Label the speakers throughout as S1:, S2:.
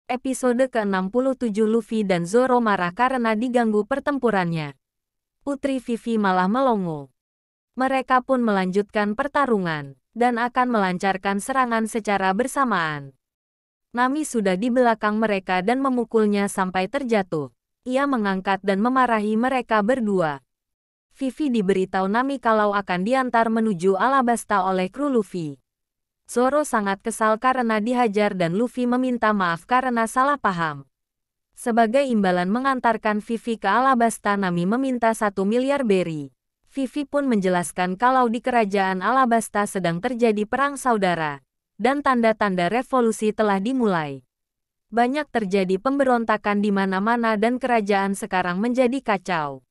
S1: Episode ke-67 Luffy dan Zoro marah karena diganggu pertempurannya. Putri Vivi malah melongo. Mereka pun melanjutkan pertarungan, dan akan melancarkan serangan secara bersamaan. Nami sudah di belakang mereka dan memukulnya sampai terjatuh. Ia mengangkat dan memarahi mereka berdua. Vivi diberitahu Nami kalau akan diantar menuju Alabasta oleh kru Luffy. Zoro sangat kesal karena dihajar dan Luffy meminta maaf karena salah paham. Sebagai imbalan mengantarkan Vivi ke Alabasta, Nami meminta 1 miliar beri. Vivi pun menjelaskan kalau di kerajaan Alabasta sedang terjadi perang saudara, dan tanda-tanda revolusi telah dimulai. Banyak terjadi pemberontakan di mana-mana dan kerajaan sekarang menjadi kacau.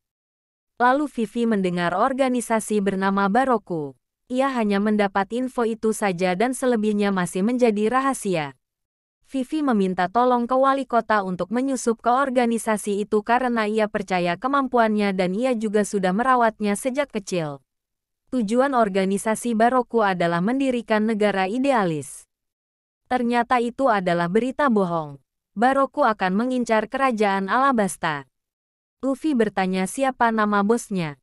S1: Lalu Vivi mendengar organisasi bernama Baroku. Ia hanya mendapat info itu saja dan selebihnya masih menjadi rahasia. Vivi meminta tolong ke wali kota untuk menyusup ke organisasi itu karena ia percaya kemampuannya dan ia juga sudah merawatnya sejak kecil. Tujuan organisasi Baroku adalah mendirikan negara idealis. Ternyata itu adalah berita bohong. Baroku akan mengincar kerajaan Alabasta. Luffy bertanya siapa nama bosnya.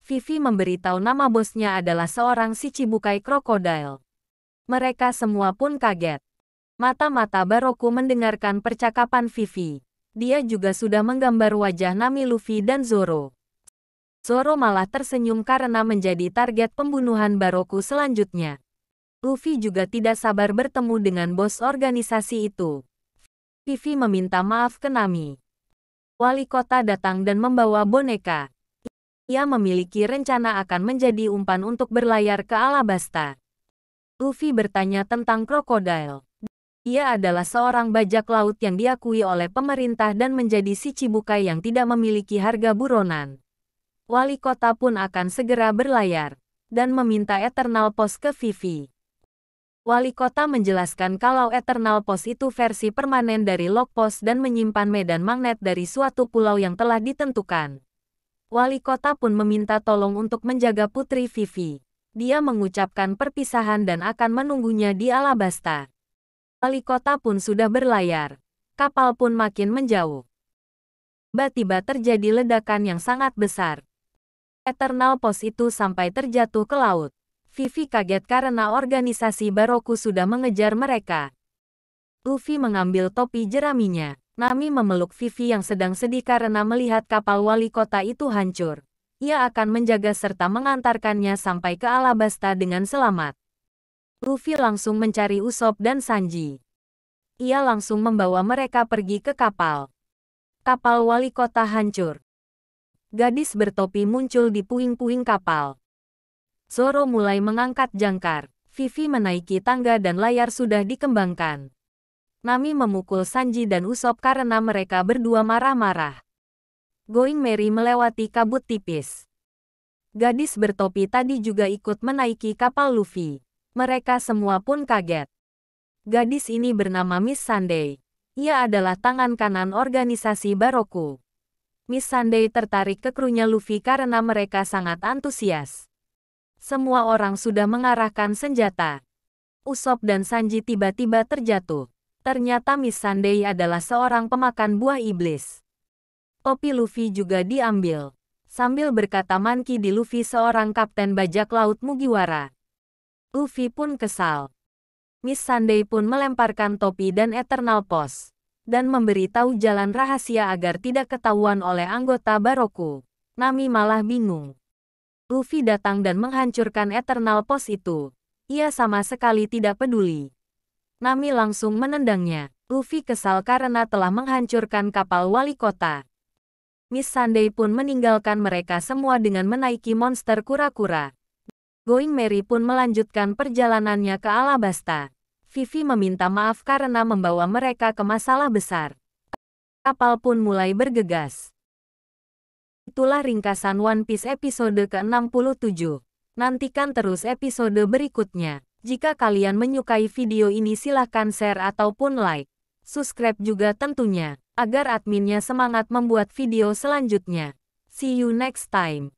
S1: Vivi memberitahu nama bosnya adalah seorang Shichibukai Crocodile. Mereka semua pun kaget. Mata-mata Baroku mendengarkan percakapan Vivi. Dia juga sudah menggambar wajah Nami, Luffy dan Zoro. Zoro malah tersenyum karena menjadi target pembunuhan Baroku selanjutnya. Luffy juga tidak sabar bertemu dengan bos organisasi itu. Vivi meminta maaf ke Nami. Wali kota datang dan membawa boneka. Ia memiliki rencana akan menjadi umpan untuk berlayar ke Alabasta. Luffy bertanya tentang Crocodile. Ia adalah seorang bajak laut yang diakui oleh pemerintah dan menjadi Shichibukai yang tidak memiliki harga buronan. Wali kota pun akan segera berlayar, dan meminta Eternal Post ke Vivi. Wali kota menjelaskan kalau Eternal Post itu versi permanen dari log post dan menyimpan medan magnet dari suatu pulau yang telah ditentukan. Wali kota pun meminta tolong untuk menjaga Putri Vivi. Dia mengucapkan perpisahan dan akan menunggunya di Alabasta. Wali kota pun sudah berlayar. Kapal pun makin menjauh. Tiba-tiba terjadi ledakan yang sangat besar. Eternal Post itu sampai terjatuh ke laut. Vivi kaget karena organisasi Baroku sudah mengejar mereka. Luffy mengambil topi jeraminya. Nami memeluk Vivi yang sedang sedih karena melihat kapal wali kota itu hancur. Ia akan menjaga serta mengantarkannya sampai ke Alabasta dengan selamat. Luffy langsung mencari Usopp dan Sanji. Ia langsung membawa mereka pergi ke kapal. Kapal wali kota hancur. Gadis bertopi muncul di puing-puing kapal. Zoro mulai mengangkat jangkar. Vivi menaiki tangga dan layar sudah dikembangkan. Nami memukul Sanji dan Usopp karena mereka berdua marah-marah. Going Merry melewati kabut tipis. Gadis bertopi tadi juga ikut menaiki kapal Luffy. Mereka semua pun kaget. Gadis ini bernama Miss Sunday. Ia adalah tangan kanan organisasi Baroku. Miss Sunday tertarik ke krunya Luffy karena mereka sangat antusias. Semua orang sudah mengarahkan senjata. Usopp dan Sanji tiba-tiba terjatuh. Ternyata Miss Sunday adalah seorang pemakan buah iblis. Topi Luffy juga diambil. Sambil berkata Monkey di Luffy seorang kapten bajak laut Mugiwara. Luffy pun kesal. Miss Sunday pun melemparkan topi dan Eternal Post. Dan memberitahu jalan rahasia agar tidak ketahuan oleh anggota Baroku. Nami malah bingung. Luffy datang dan menghancurkan Eternal Post itu. Ia sama sekali tidak peduli. Nami langsung menendangnya. Luffy kesal karena telah menghancurkan kapal wali kota. Miss Sunday pun meninggalkan mereka semua dengan menaiki monster kura-kura. Going Merry pun melanjutkan perjalanannya ke Alabasta. Vivi meminta maaf karena membawa mereka ke masalah besar. Kapal pun mulai bergegas. Itulah ringkasan One Piece episode ke-67. Nantikan terus episode berikutnya. Jika kalian menyukai video ini silahkan share ataupun like. Subscribe juga tentunya, agar adminnya semangat membuat video selanjutnya. See you next time.